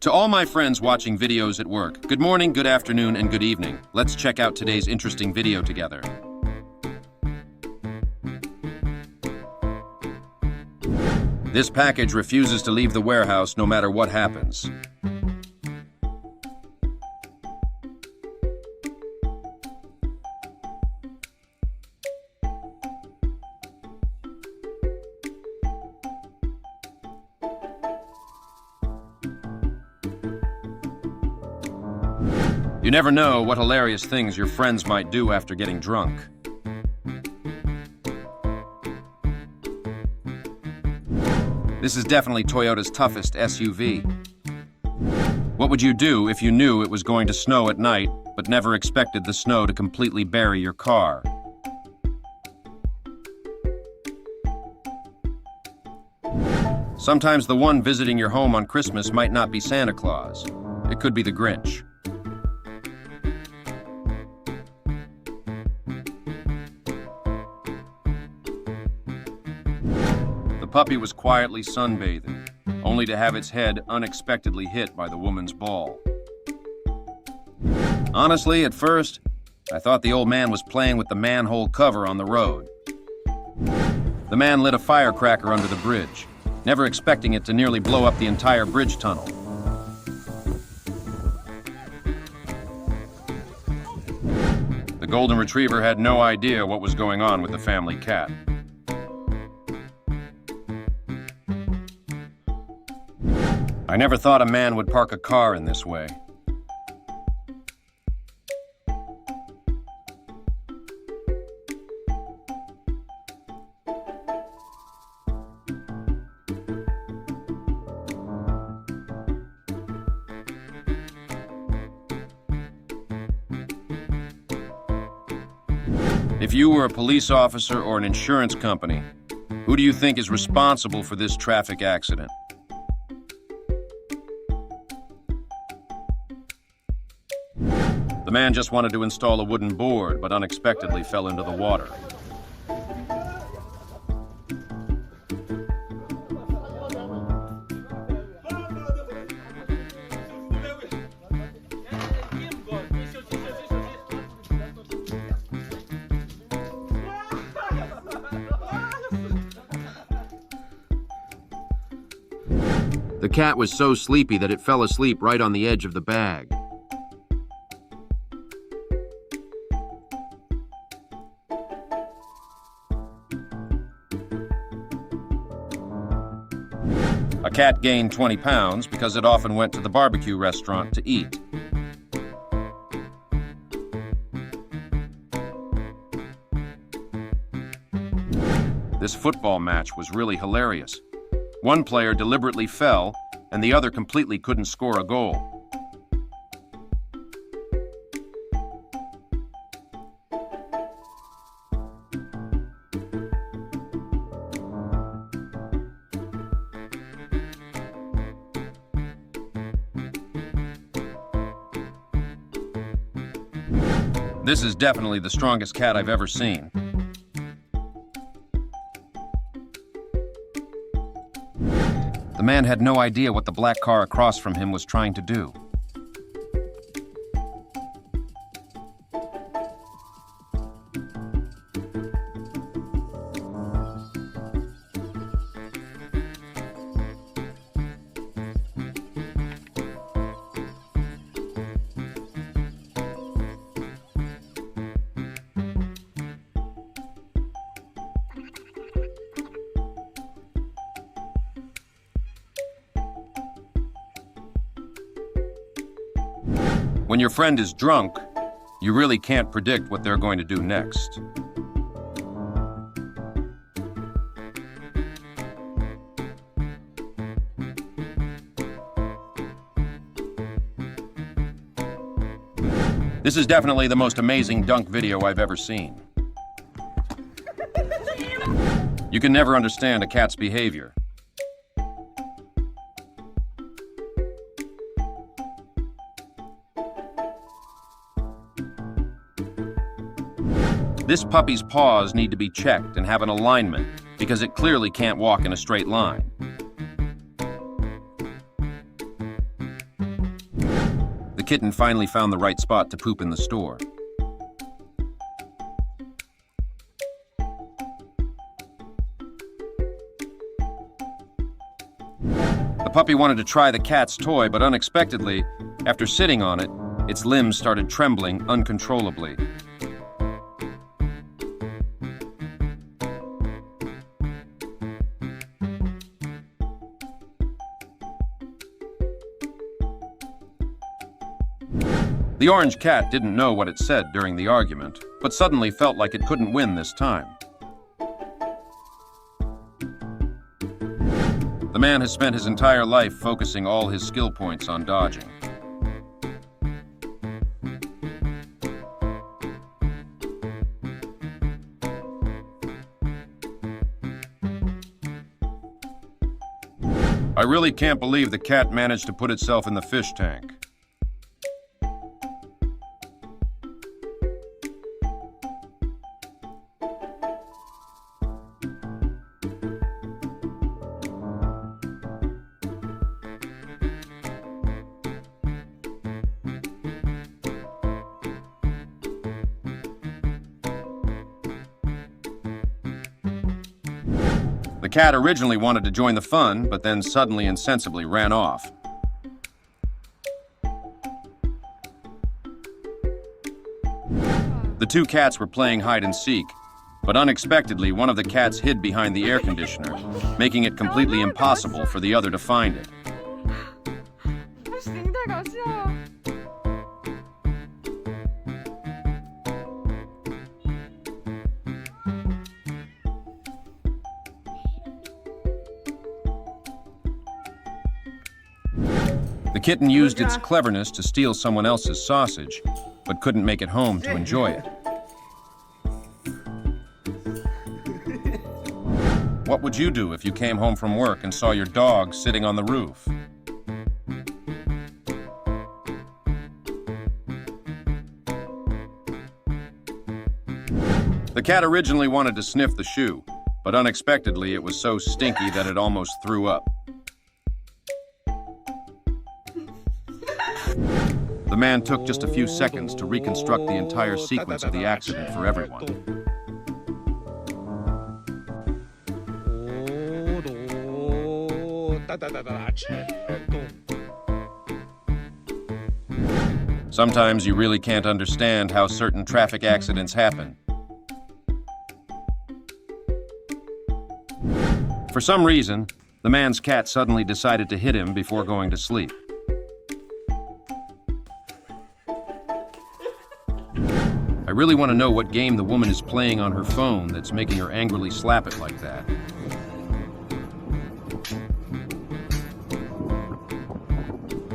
To all my friends watching videos at work, good morning, good afternoon, and good evening. Let's check out today's interesting video together. This package refuses to leave the warehouse no matter what happens. You never know what hilarious things your friends might do after getting drunk. This is definitely Toyota's toughest SUV. What would you do if you knew it was going to snow at night, but never expected the snow to completely bury your car? Sometimes the one visiting your home on Christmas might not be Santa Claus. It could be the Grinch. The puppy was quietly sunbathing, only to have its head unexpectedly hit by the woman's ball. Honestly, at first, I thought the old man was playing with the manhole cover on the road. The man lit a firecracker under the bridge, never expecting it to nearly blow up the entire bridge tunnel. The golden retriever had no idea what was going on with the family cat. I never thought a man would park a car in this way. If you were a police officer or an insurance company, who do you think is responsible for this traffic accident? The man just wanted to install a wooden board, but unexpectedly fell into the water. The cat was so sleepy that it fell asleep right on the edge of the bag. A cat gained 20 pounds because it often went to the barbecue restaurant to eat. This football match was really hilarious. One player deliberately fell, and the other completely couldn't score a goal. This is definitely the strongest cat I've ever seen. The man had no idea what the black car across from him was trying to do. When your friend is drunk, you really can't predict what they're going to do next. This is definitely the most amazing dunk video I've ever seen. You can never understand a cat's behavior. This puppy's paws need to be checked and have an alignment because it clearly can't walk in a straight line. kitten finally found the right spot to poop in the store. The puppy wanted to try the cat's toy, but unexpectedly, after sitting on it, its limbs started trembling uncontrollably. The orange cat didn't know what it said during the argument, but suddenly felt like it couldn't win this time. The man has spent his entire life focusing all his skill points on dodging. I really can't believe the cat managed to put itself in the fish tank. The cat originally wanted to join the fun, but then suddenly and sensibly ran off. The two cats were playing hide and seek, but unexpectedly one of the cats hid behind the air conditioner, making it completely impossible for the other to find it. The kitten used its cleverness to steal someone else's sausage, but couldn't make it home to enjoy it. What would you do if you came home from work and saw your dog sitting on the roof? The cat originally wanted to sniff the shoe, but unexpectedly it was so stinky that it almost threw up. The man took just a few seconds to reconstruct the entire sequence of the accident for everyone. Sometimes you really can't understand how certain traffic accidents happen. For some reason, the man's cat suddenly decided to hit him before going to sleep. I really want to know what game the woman is playing on her phone that's making her angrily slap it like that.